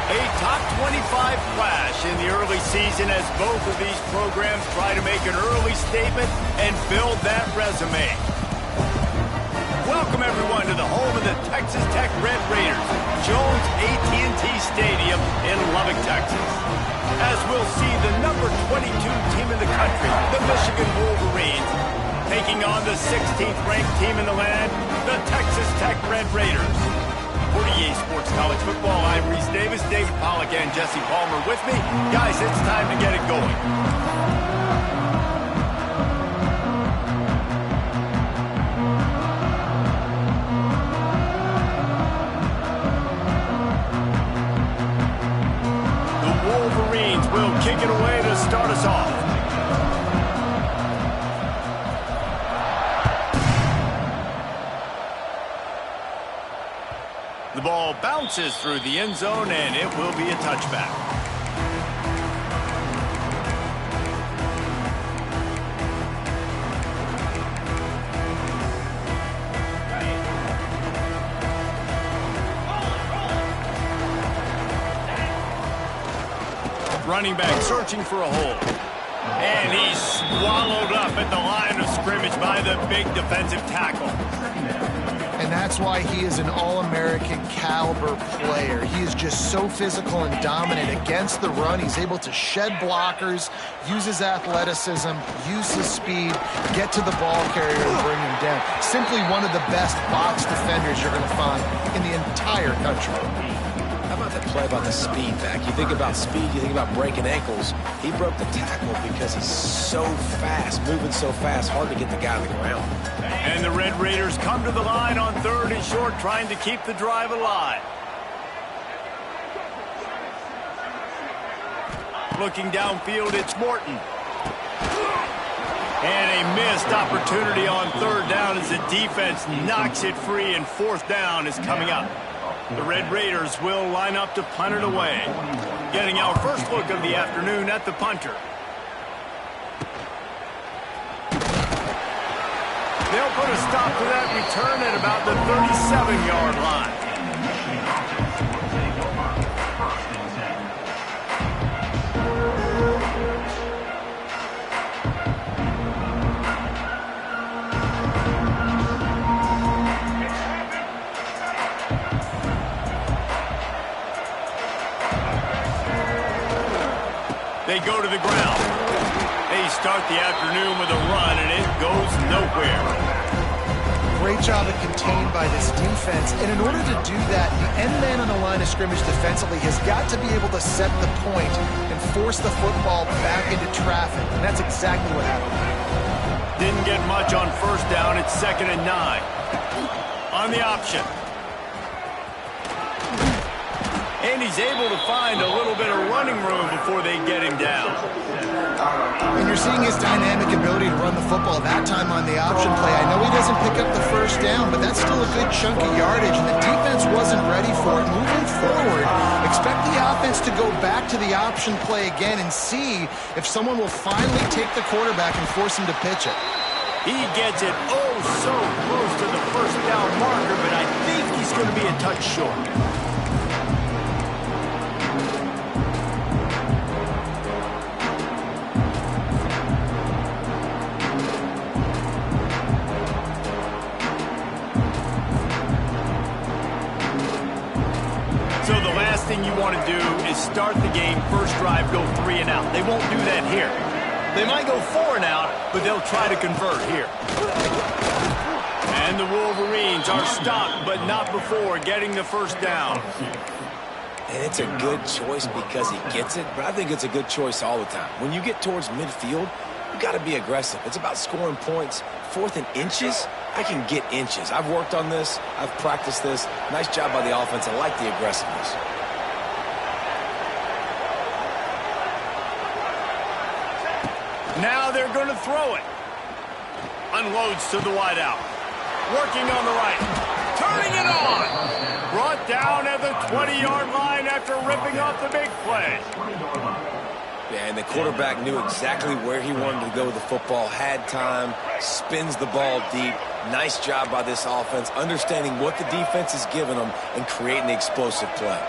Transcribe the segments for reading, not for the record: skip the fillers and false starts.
A top 25 clash in the early season as both of these programs try to make an early statement and build that resume. Welcome, everyone, to the home of the Texas Tech Red Raiders, Jones AT&T Stadium in Lubbock, Texas. As we'll see the number 22 team in the country, the Michigan Wolverines, taking on the 16th ranked team in the land, the Texas Tech Red Raiders. For EA Sports College Football, I'm Reese Davis, David Pollack, and Jesse Palmer with me. Guys, it's time to get it going. The Wolverines will kick it away to start us off. The ball bounces through the end zone, and it will be a touchback. Running back searching for a hole. And he's swallowed up at the line of scrimmage by the big defensive tackle. And that's why he is an All-American caliber player. He is just so physical and dominant against the run. He's able to shed blockers, use his athleticism, use his speed, get to the ball carrier and bring him down. Simply one of the best box defenders you're going to find in the entire country. How about that play about the speed back? You think about speed, you think about breaking ankles. He broke the tackle because he's so fast, moving so fast, hard to get the guy on the ground. And the Red Raiders come to the line on 3rd and short, trying to keep the drive alive. Looking downfield, it's Morton. And a missed opportunity on 3rd down as the defense knocks it free, and 4th down is coming up. The Red Raiders will line up to punt it away. Getting our first look of the afternoon at the punter. They'll put a stop to that return at about the 37-yard line. They go to the ground. They start the afternoon with a run, and it goes nowhere. Great job of contained by this defense. And in order to do that, the end man on the line of scrimmage defensively has got to be able to set the point and force the football back into traffic. And that's exactly what happened. Didn't get much on 1st down. It's 2nd and 9. On the option. And he's able to find a little bit of running room before they get him down. And you're seeing his dynamic ability to run the football that time on the option play. I know he doesn't pick up the 1st down, but that's still a good chunk of yardage, and the defense wasn't ready for it. Moving forward, expect the offense to go back to the option play again and see if someone will finally take the quarterback and force him to pitch it. He gets it oh so close to the 1st down marker, but I think he's going to be a touch short. So the last thing you want to do is start the game, first drive, go 3 and out. They won't do that here. They might go 4 and out, but they'll try to convert here. And the Wolverines are stopped, but not before getting the 1st down. And it's a good choice because he gets it, but I think it's a good choice all the time. When you get towards midfield, you got to be aggressive. It's about scoring points. 4th and inches, I can get inches. I've worked on this. I've practiced this. Nice job by the offense. I like the aggressiveness. Now they're going to throw it. Unloads to the wideout. Working on the right. Turning it on. Brought down at the 20-yard line after ripping off the big play. Yeah, and the quarterback knew exactly where he wanted to go with the football, had time, spins the ball deep. Nice job by this offense, understanding what the defense is giving them and creating the explosive play.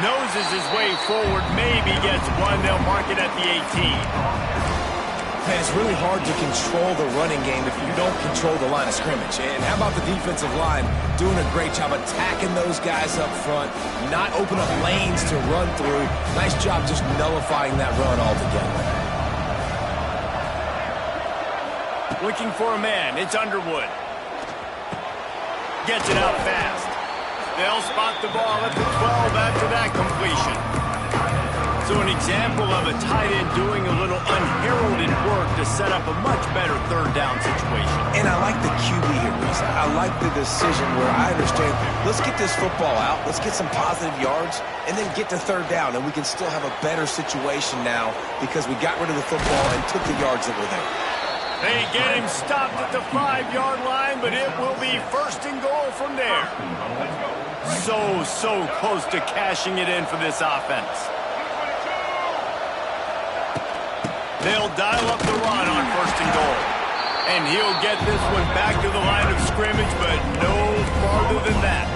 noses his way forward, maybe gets one. They'll mark it at the 18. Man, it's really hard to control the running game if you don't control the line of scrimmage. And how about the defensive line doing a great job attacking those guys up front, not open up lanes to run through. Nice job just nullifying that run altogether. Looking for a man. It's Underwood. Gets it out fast. They'll spot the ball at the 12 after that completion. So an example of a tight end doing a little unheralded work to set up a much better third down situation. And I like the QB here, Reese. I like the decision where I understand, let's get this football out, let's get some positive yards, and then get to third down, and we can still have a better situation now because we got rid of the football and took the yards that were there. They get him stopped at the 5-yard line, but it will be first and goal from there. So close to cashing it in for this offense. They'll dial up the run on first and goal. And he'll get this one back to the line of scrimmage, but no farther than that.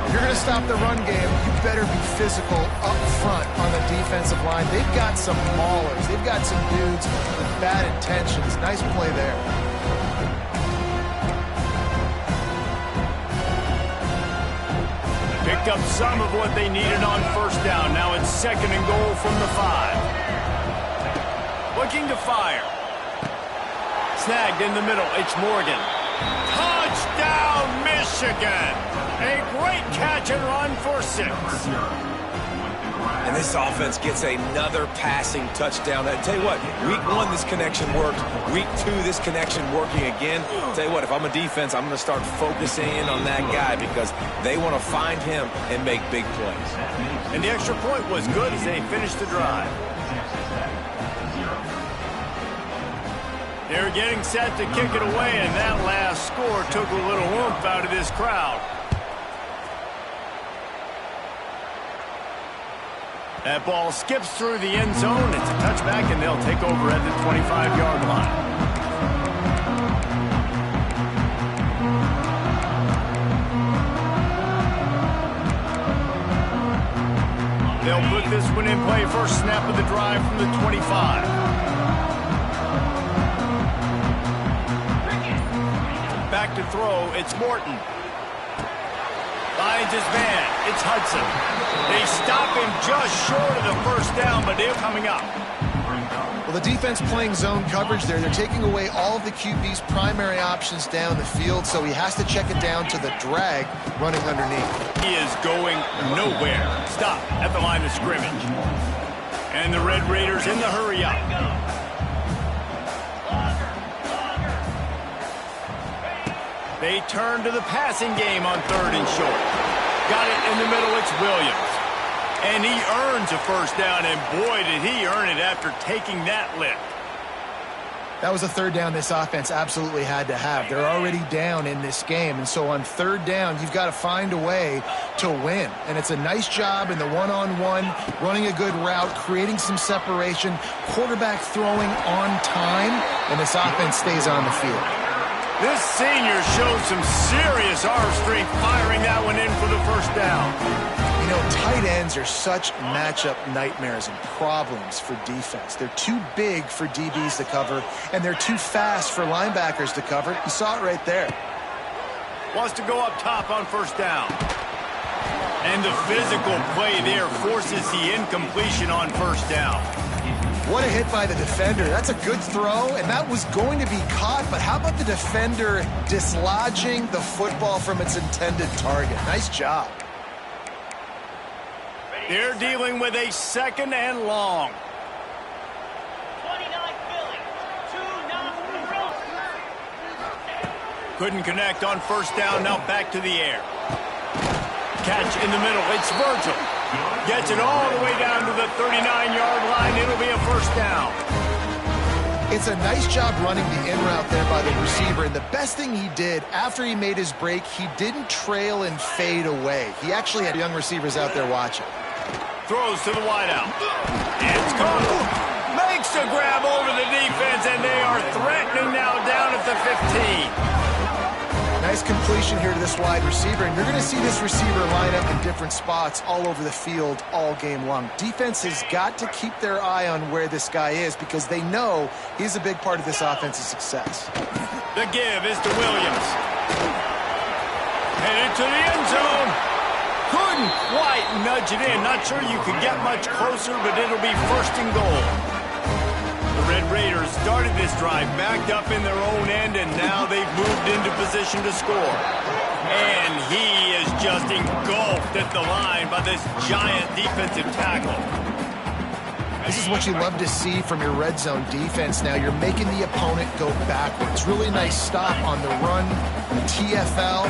If you're going to stop the run game, you better be physical up front on the defensive line. They've got some maulers. They've got some dudes with bad intentions. Nice play there. Picked up some of what they needed on first down. Now it's second and goal from the 5. Looking to fire. Snagged in the middle. It's Morgan. Touchdown, Michigan! A great catch and run for 6. And this offense gets another passing touchdown. I tell you what, week 1, this connection worked. Week 2, this connection working again. I tell you what, if I'm a defense, I'm going to start focusing in on that guy because they want to find him and make big plays. And the extra point was good as they finished the drive. They're getting set to kick it away, and that last score took a little oomph out of this crowd. That ball skips through the end zone. It's a touchback, and they'll take over at the 25-yard line. They'll put this one in play. First snap of the drive from the 25. Back to throw, it's Morton. Finds his man, it's Hudson. They stop him just short of the first down, but they're coming up. Well, the defense playing zone coverage there. They're taking away all of the QB's primary options down the field, so he has to check it down to the drag running underneath. He is going nowhere. Stop at the line of scrimmage. And the Red Raiders in the hurry up. They turn to the passing game on third and short. Got it in the middle, it's Williams. And he earns a first down, and boy, did he earn it after taking that lift. That was a third down this offense absolutely had to have. They're already down in this game, and so on third down, you've got to find a way to win. And it's a nice job in the one-on-one, running a good route, creating some separation, quarterback throwing on time, and this offense stays on the field. This senior shows some serious arm strength firing that one in for the first down. You know, tight ends are such matchup nightmares and problems for defense. They're too big for DBs to cover, and they're too fast for linebackers to cover. You saw it right there. Wants to go up top on first down. And the physical play there forces the incompletion on first down. What a hit by the defender. That's a good throw, and that was going to be caught, but how about the defender dislodging the football from its intended target? Nice job. They're dealing with a second and long. 29 Philly, 2 Couldn't connect on first down, now back to the air. Catch in the middle, it's Virgil. Gets it all the way down to the 39-yard line. It'll be a first down. It's a nice job running the in route there by the receiver, and the best thing he did after he made his break, he didn't trail and fade away. He actually had young receivers out there watching. Throws to the wideout. It's caught. Makes a grab over the defense, and they are threatening now down at the 15. Nice completion here to this wide receiver, and you're going to see this receiver line up in different spots all over the field all game long. Defense has got to keep their eye on where this guy is because they know he's a big part of this offense's success. The give is to Williams. Headed to the end zone. Couldn't quite nudge it in. Not sure you could get much closer, but it'll be first and goal. The Red Raiders started this drive backed up in their own end, and now they've moved into position to score. And he is just engulfed at the line by this giant defensive tackle. This is what you love to see from your red zone defense now. You're making the opponent go backwards. Really nice stop on the run, the TFL.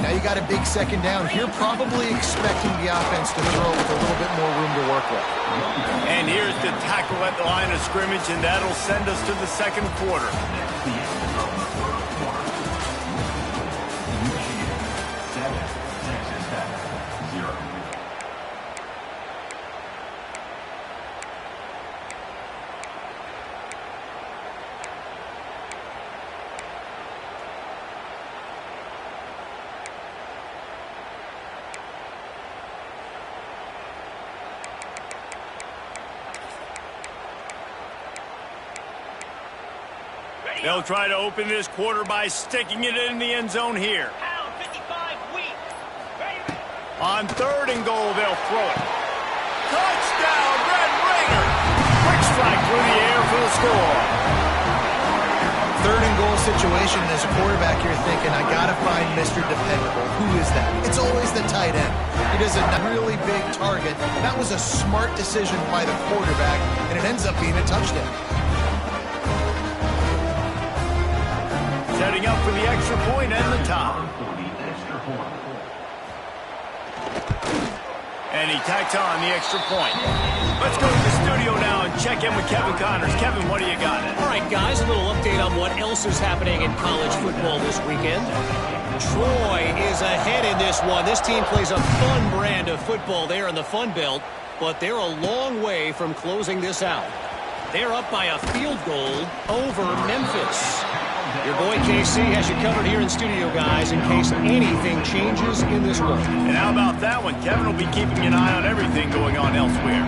Now you got a big second down. You're probably expecting the offense to throw with a little bit more room to work with. And here's the tackle at the line of scrimmage, and that'll send us to the second quarter. They'll try to open this quarter by sticking it in the end zone here. Pound 55 weak. Ready. On third and goal, they'll throw it. Touchdown, Red Raider! Quick strike through the air for the score. Third and goal situation, as a quarterback, you're thinking, I got to find Mr. Dependable. Who is that? It's always the tight end. He does a really big target. That was a smart decision by the quarterback, and it ends up being a touchdown. Setting up for the extra point and the top. And he tacks on the extra point. Let's go to the studio now and check in with Kevin Connors. Kevin, what do you got? All right, guys, a little update on what else is happening in college football this weekend. Troy is ahead in this one. This team plays a fun brand of football there in the Fun Belt, but they're a long way from closing this out. They're up by a field goal over Memphis. Your boy KC has you covered here in studio, guys, in case anything changes in this one. And how about that one? Kevin will be keeping an eye on everything going on elsewhere.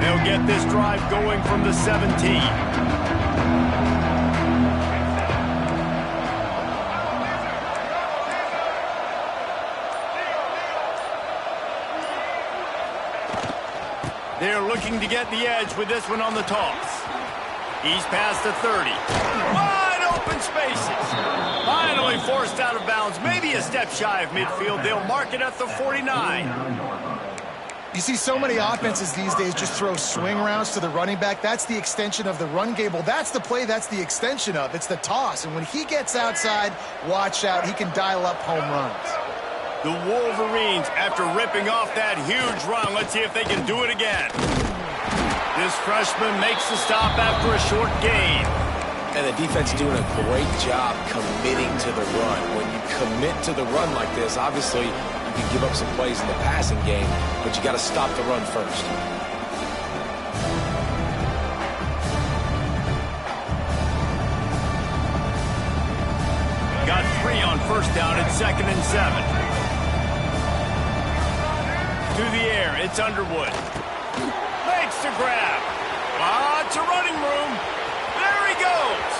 They'll get this drive going from the 17. They're looking to get the edge with this one on the toss. He's past the 30. Wide open spaces. Finally forced out of bounds. Maybe a step shy of midfield. They'll mark it at the 49. You see so many offenses these days just throw swing routes to the running back. That's the extension of the run game. Well, that's the play that's the extension of. It's the toss. And when he gets outside, watch out. He can dial up home runs. The Wolverines, after ripping off that huge run, let's see if they can do it again. This freshman makes the stop after a short gain. And the defense doing a great job committing to the run. When you commit to the run like this, obviously you can give up some plays in the passing game, but you got to stop the run first. Got 3 on first down at 2nd and 7. To the air, it's Underwood. Makes the grab. Lots of running room. There he goes.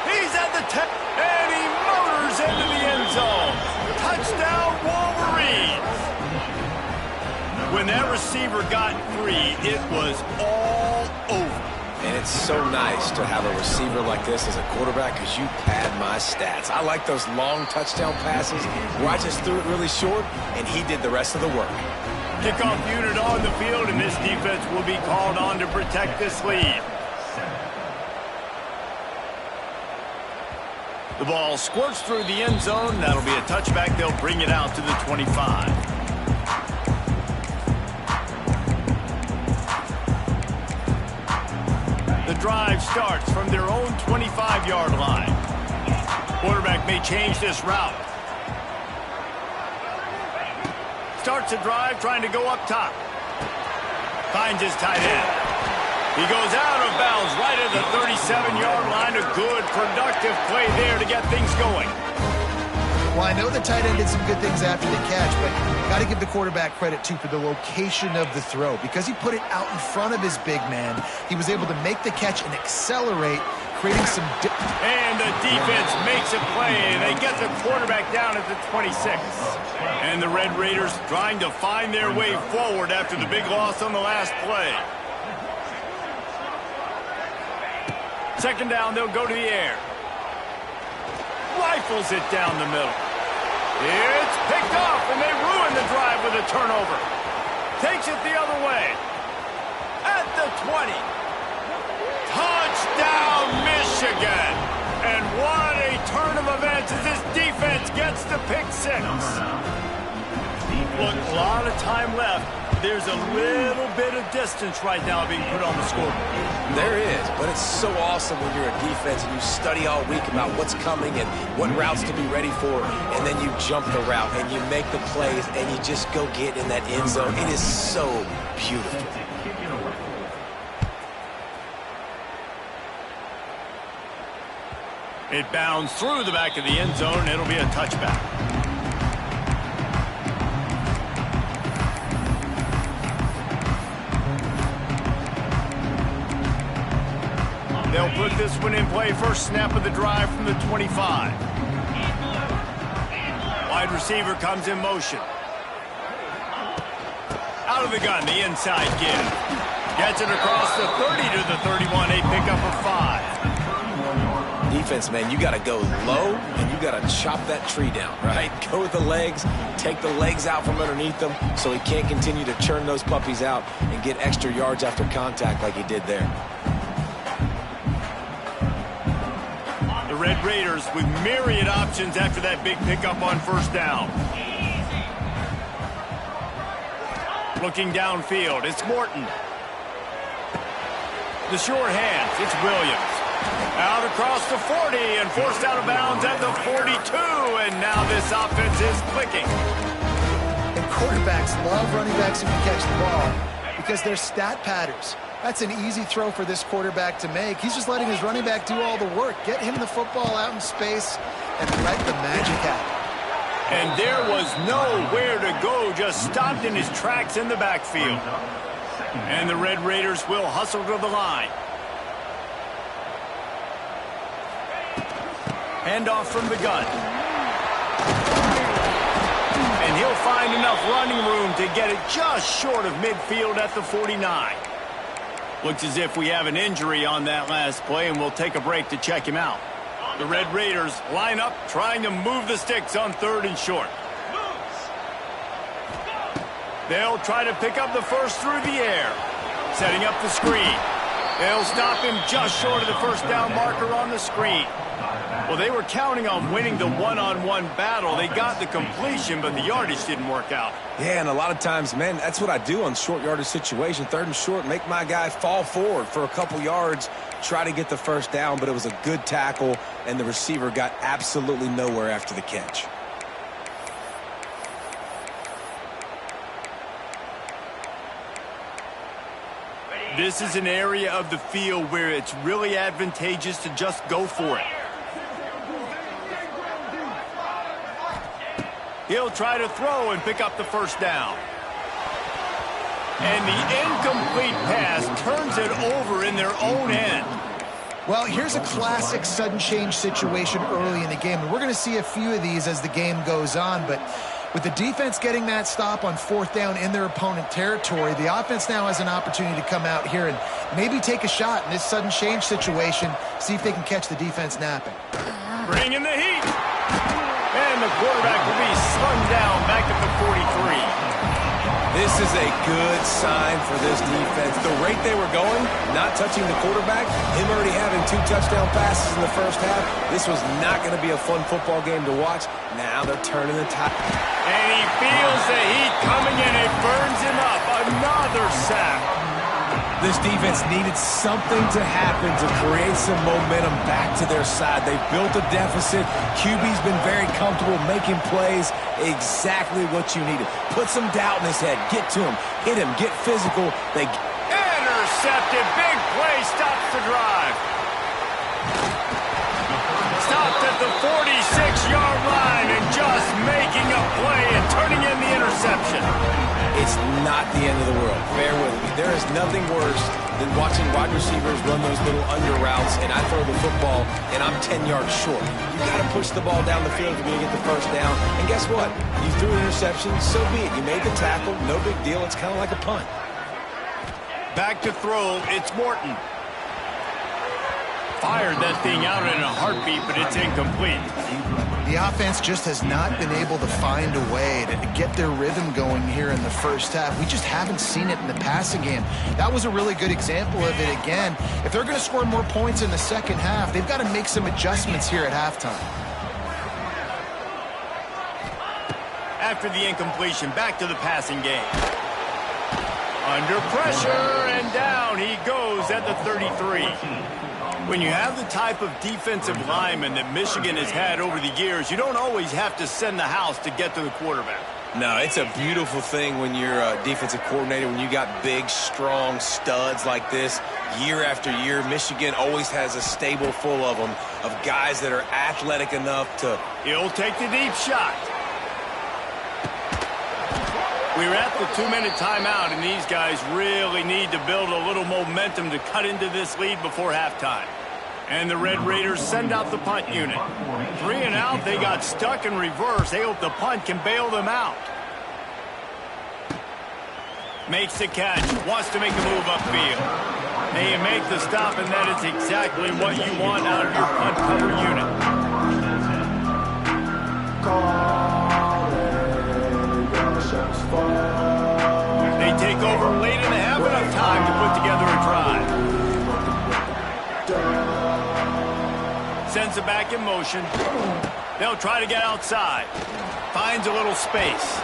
He's at the 10, and he motors into the end zone. Touchdown, Wolverines. When that receiver got free, it was all over. And it's so nice to have a receiver like this as a quarterback because you pad my stats. I like those long touchdown passes where I just threw it really short, and he did the rest of the work. Kickoff unit on the field, and this defense will be called on to protect this lead. The ball squirts through the end zone. That'll be a touchback. They'll bring it out to the 25. The drive starts from their own 25-yard line. Quarterback may change this route. Starts a drive trying to go up top. Finds his tight end. He goes out of bounds right at the 37-yard line. A good, productive play there to get things going. Well, I know the tight end did some good things after the catch, but got to give the quarterback credit, too, for the location of the throw. Because he put it out in front of his big man, he was able to make the catch and accelerate, creating some... And the defense makes a play, and they get the quarterback down at the 26. And the Red Raiders trying to find their way forward after the big loss on the last play. Second down, they'll go to the air. Rifles it down the middle. It's picked off, and they ruin the drive with a turnover. Takes it the other way. At the 20. Touchdown, Michigan. And what a turn of events as this defense gets the pick six. Look, a lot of time left. There's a little bit of distance right now being put on the scoreboard. There is, but it's so awesome when you're a defense and you study all week about what's coming and what routes to be ready for, and then you jump the route and you make the plays and you just go get in that end zone. It is so beautiful. It bounds through the back of the end zone, and it'll be a touchback. They'll put this one in play. First snap of the drive from the 25. Wide receiver comes in motion. Out of the gun, the inside give. Gets it across the 30 to the 31. A pickup of 5. Defense, man, you got to go low, and you got to chop that tree down, right? Go with the legs, take the legs out from underneath them so he can't continue to churn those puppies out and get extra yards after contact like he did there. The Red Raiders with myriad options after that big pickup on first down. Looking downfield, it's Morton. The short hands, it's Williams. Out across the 40 and forced out of bounds at the 42. And now this offense is clicking. And quarterbacks love running backs who can catch the ball because they're stat patterns. That's an easy throw for this quarterback to make. He's just letting his running back do all the work. Get him the football out in space and let the magic happen. And there was nowhere to go, just stopped in his tracks in the backfield. And the Red Raiders will hustle to the line. Handoff from the gun. And he'll find enough running room to get it just short of midfield at the 49. Looks as if we have an injury on that last play, and we'll take a break to check him out. The Red Raiders line up, trying to move the sticks on 3rd and short. They'll try to pick up the first through the air. Setting up the screen. They'll stop him just short of the first down marker on the screen. Well, they were counting on winning the one-on-one battle. They got the completion, but the yardage didn't work out. Yeah, and a lot of times, man, that's what I do on short yardage situation. 3rd and short, make my guy fall forward for a couple yards, try to get the first down, but it was a good tackle, and the receiver got absolutely nowhere after the catch. This is an area of the field where it's really advantageous to just go for it. He'll try to throw and pick up the first down. And the incomplete pass turns it over in their own end. Well, here's a classic sudden change situation early in the game. And we're going to see a few of these as the game goes on. But with the defense getting that stop on 4th down in their opponent territory, the offense now has an opportunity to come out here and maybe take a shot in this sudden change situation, see if they can catch the defense napping. Bring in the heat. And the quarterback will be slung down back at the 43. This is a good sign for this defense. The rate they were going, not touching the quarterback, him already having 2 touchdown passes in the first half, this was not going to be a fun football game to watch. Now they're turning the tide. And he feels the heat coming in. It burns him up. Another sack. The this defense needed something to happen to create some momentum back to their side. They built a deficit. QB's been very comfortable making plays. Exactly what you needed. Put some doubt in his head. Get to him. Hit him. Get physical. Intercepted. Big play stops the drive. Stopped at the 46-yard line and just making a play and turning in the interception. It's not the end of the world. Bear with me. There is nothing worse than watching wide receivers run those little under routes, and I throw the football, and I'm 10 yards short. You got to push the ball down the field if you're going to get the first down. And guess what? You threw an interception, so be it. You made the tackle. No big deal. It's kind of like a punt. Back to throw. It's Morton. Fired that thing out in a heartbeat, but it's incomplete. The offense just has not been able to find a way to get their rhythm going here in the first half. We just haven't seen it in the passing game. That was a really good example of it again. If they're going to score more points in the second half, they've got to make some adjustments here at halftime. After the incompletion, back to the passing game. Under pressure, and down he goes at the 33. When you have the type of defensive lineman that Michigan has had over the years, you don't always have to send the house to get to the quarterback. No, it's a beautiful thing when you're a defensive coordinator, when you got big, strong studs like this. Year after year, Michigan always has a stable full of them, of guys that are athletic enough to... He'll take the deep shot. We're at the 2-minute timeout, and these guys really need to build a little momentum to cut into this lead before halftime. And the Red Raiders send out the punt unit. 3 and out, they got stuck in reverse. They hope the punt can bail them out. Makes the catch, wants to make a move upfield. They make the stop, and that is exactly what you want out of your punt cover unit. They take over late in the half, enough time to put together a drive. Sends it back in motion. They'll try to get outside. Finds a little space.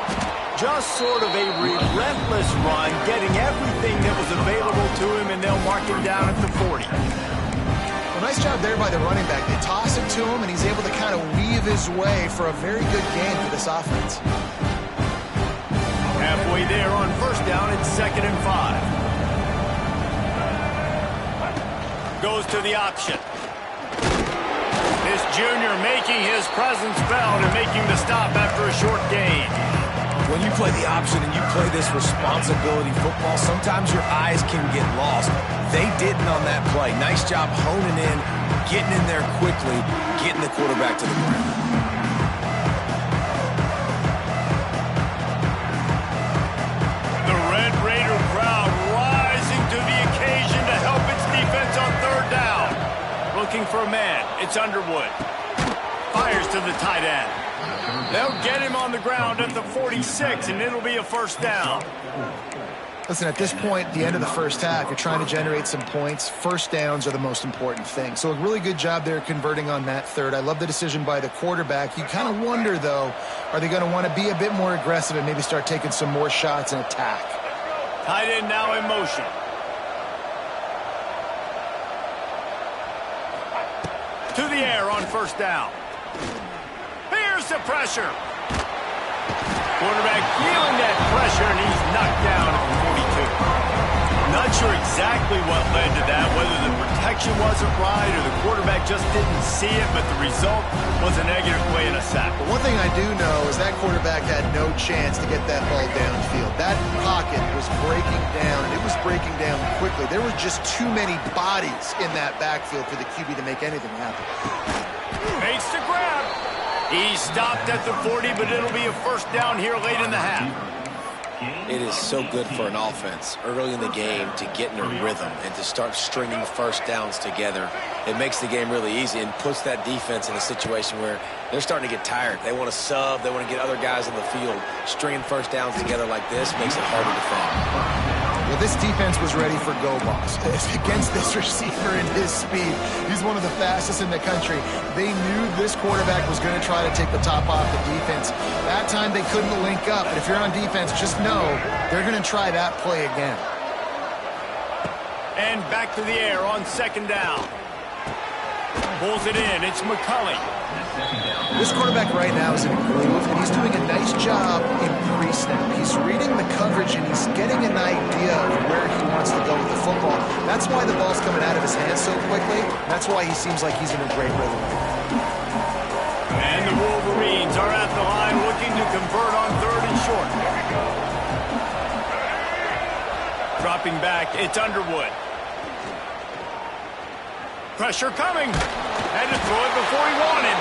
Just sort of a relentless run, getting everything that was available to him, and they'll mark him down at the 40. Well, nice job there by the running back. They toss it to him, and he's able to kind of weave his way for a very good gain for this offense. Halfway there on first down, it's 2nd and 5. Goes to the option. This junior making his presence felt and making the stop after a short gain. When you play the option and you play this responsibility football, sometimes your eyes can get lost. They didn't on that play. Nice job honing in, getting in there quickly, getting the quarterback to the ground. The Red Raider crowd rising to the occasion to help its defense on 3rd down. Looking for a man. It's Underwood. Fires to the tight end. They'll get him on the ground at the 46, and it'll be a first down. Listen, at this point, the end of the first half, you're trying to generate some points. First downs are the most important thing. So a really good job there converting on that third. I love the decision by the quarterback. You kind of wonder, though, are they going to want to be a bit more aggressive and maybe start taking some more shots and attack? Tight end now in motion. To the air on first down. Here's the pressure. Quarterback feeling that pressure, and he's knocked down at the 42. Not sure exactly what led to that, whether the protection wasn't right or the quarterback just didn't see it, but the result was a negative play and a sack. But one thing I do know is that quarterback had no chance to get that ball downfield. That pocket was breaking down, and it was breaking down quickly. There were just too many bodies in that backfield for the QB to make anything happen. Makes the grab. He stopped at the 40, but it'll be a first down here late in the half. It is so good for an offense early in the game to get in a rhythm and to start stringing first downs together. It makes the game really easy and puts that defense in a situation where they're starting to get tired. They want to sub. They want to get other guys on the field. Stringing first downs together like this makes it hard to defend. Well, this defense was ready for go balls. Against this receiver and his speed, he's one of the fastest in the country. They knew this quarterback was going to try to take the top off the defense. That time they couldn't link up, but if you're on defense, just know they're going to try that play again. And back to the air on second down. Pulls it in. It's McCulley. This quarterback right now is in a groove, and he's doing a nice job in pre-snap. He's reading the coverage, and he's getting an idea of where he wants to go with the football. That's why the ball's coming out of his hands so quickly. That's why he seems like he's in a great rhythm. And the Wolverines are at the line looking to convert on 3rd and short. Dropping back, it's Underwood. Pressure coming. Had to throw it before he wanted.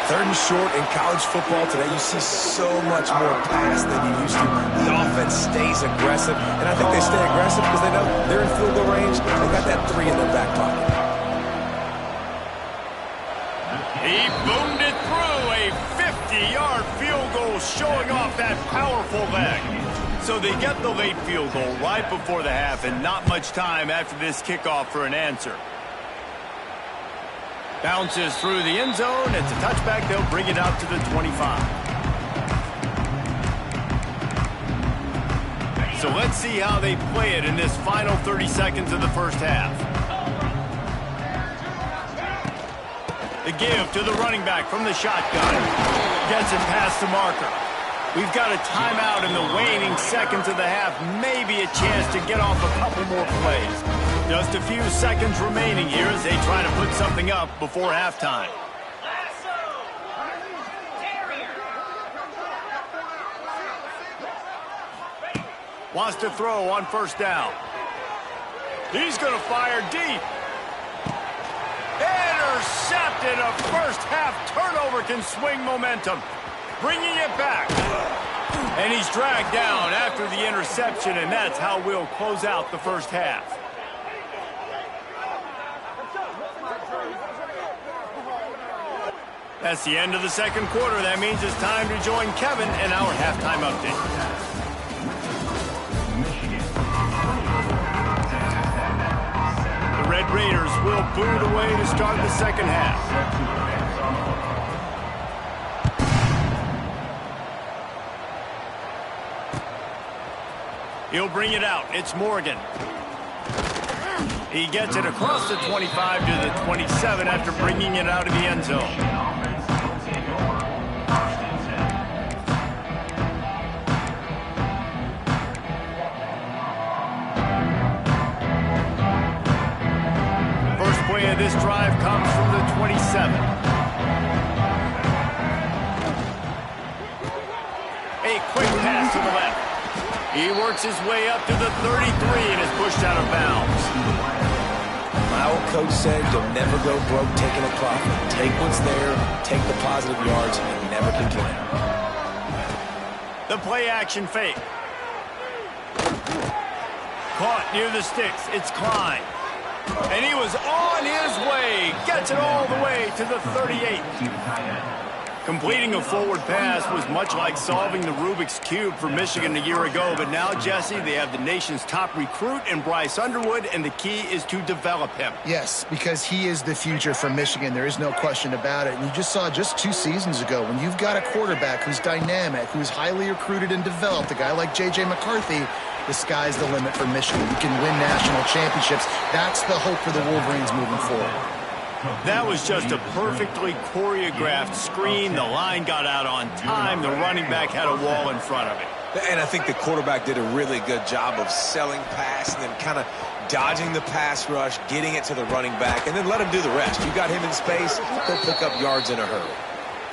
3rd and short in college football today, you see so much more pass than you used to. The offense stays aggressive, and I think they stay aggressive because they know they're in field goal range. They got that 3 in their back pocket. He boomed it through a 50-yard field goal, showing off that powerful leg. So they get the late field goal right before the half, and not much time after this kickoff for an answer. Bounces through the end zone. It's a touchback. They'll bring it out to the 25. So let's see how they play it in this final 30 seconds of the first half. The give to the running back from the shotgun. Gets it past the marker. We've got a timeout in the waning seconds of the half. Maybe a chance to get off a couple more plays. Just a few seconds remaining here as they try to put something up before halftime. Wants to throw on 1st down. He's going to fire deep. Intercepted. A first half turnover can swing momentum. Bringing it back. And he's dragged down after the interception, and that's how we'll close out the first half. That's the end of the second quarter. That means it's time to join Kevin in our halftime update. The Red Raiders will boot away to start the second half. He'll bring it out. It's Morgan. He gets it across the 25 to the 27 after bringing it out of the end zone. First play of this drive comes from the 27. A quick pass to the left. He works his way up to the 33 and is pushed out of bounds. My old coach said you'll never go broke taking a profit. Take what's there, take the positive yards, and never complain. The play action fake. Caught near the sticks. It's Klein. And he was on his way. Gets it all the way to the 38. Completing a forward pass was much like solving the Rubik's Cube for Michigan a year ago, but now, Jesse, they have the nation's top recruit in Bryce Underwood, and the key is to develop him. Yes, because he is the future for Michigan. There is no question about it. And you just saw just 2 seasons ago, when you've got a quarterback who's dynamic, who's highly recruited and developed, a guy like J.J. McCarthy, the sky's the limit for Michigan. You can win national championships. That's the hope for the Wolverines moving forward. That was just a perfectly choreographed screen. The line got out on time. The running back had a wall in front of it. And I think the quarterback did a really good job of selling pass and then kind of dodging the pass rush, getting it to the running back, and then let him do the rest. You got him in space, he'll pick up yards in a hurry.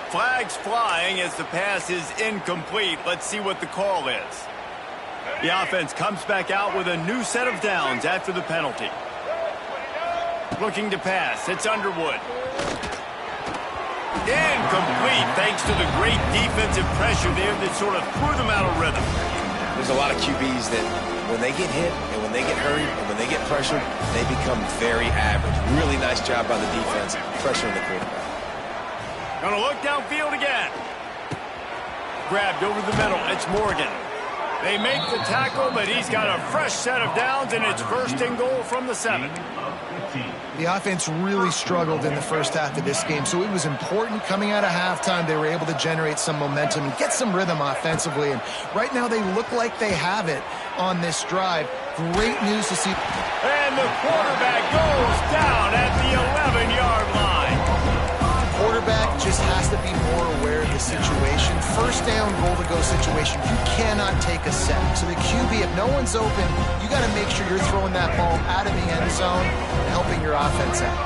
Flags flying as the pass is incomplete. Let's see what the call is. The offense comes back out with a new set of downs after the penalty. Looking to pass. It's Underwood. Incomplete thanks to the great defensive pressure there that sort of threw them out of rhythm. There's a lot of QBs that when they get hit and when they get hurried and when they get pressured, they become very average. Really nice job by the defense pressuring the quarterback. Gonna look downfield again. Grabbed over the middle. It's Morgan. They make the tackle, but he's got a fresh set of downs, and it's 1st and goal from the 7. The offense really struggled in the first half of this game, so it was important coming out of halftime. They were able to generate some momentum and get some rhythm offensively, and right now they look like they have it on this drive. Great news to see. And the quarterback goes down at the 11-yard line. Quarterback just has to be more aware of the situation. First down, goal-to-go situation. You cannot take a sack. So the QB, if no one's open, you got to make sure you're throwing that ball out of the end zone and helping your offense out.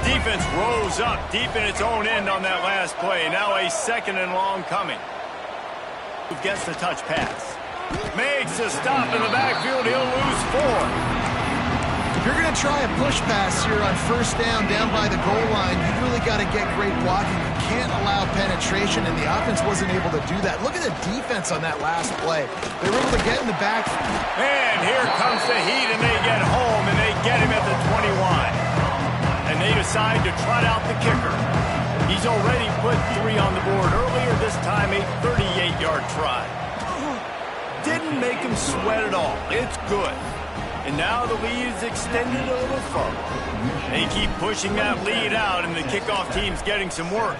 Defense rose up deep in its own end on that last play. Now a 2nd and long coming. Gets the touch pass. Makes a stop in the backfield. He'll lose 4. If you're going to try a push pass here on first down by the goal line, you really got to get great blocking. You can't allow penetration, and the offense wasn't able to do that. Look at the defense on that last play. They were able to get in the back. And here comes the heat, and they get home, and they get him at the 21. And they decide to trot out the kicker. He's already put 3 on the board earlier, this time a 38-yard try. Didn't make him sweat at all. It's good. And now the lead is extended a little further. They keep pushing that lead out, and the kickoff team's getting some work.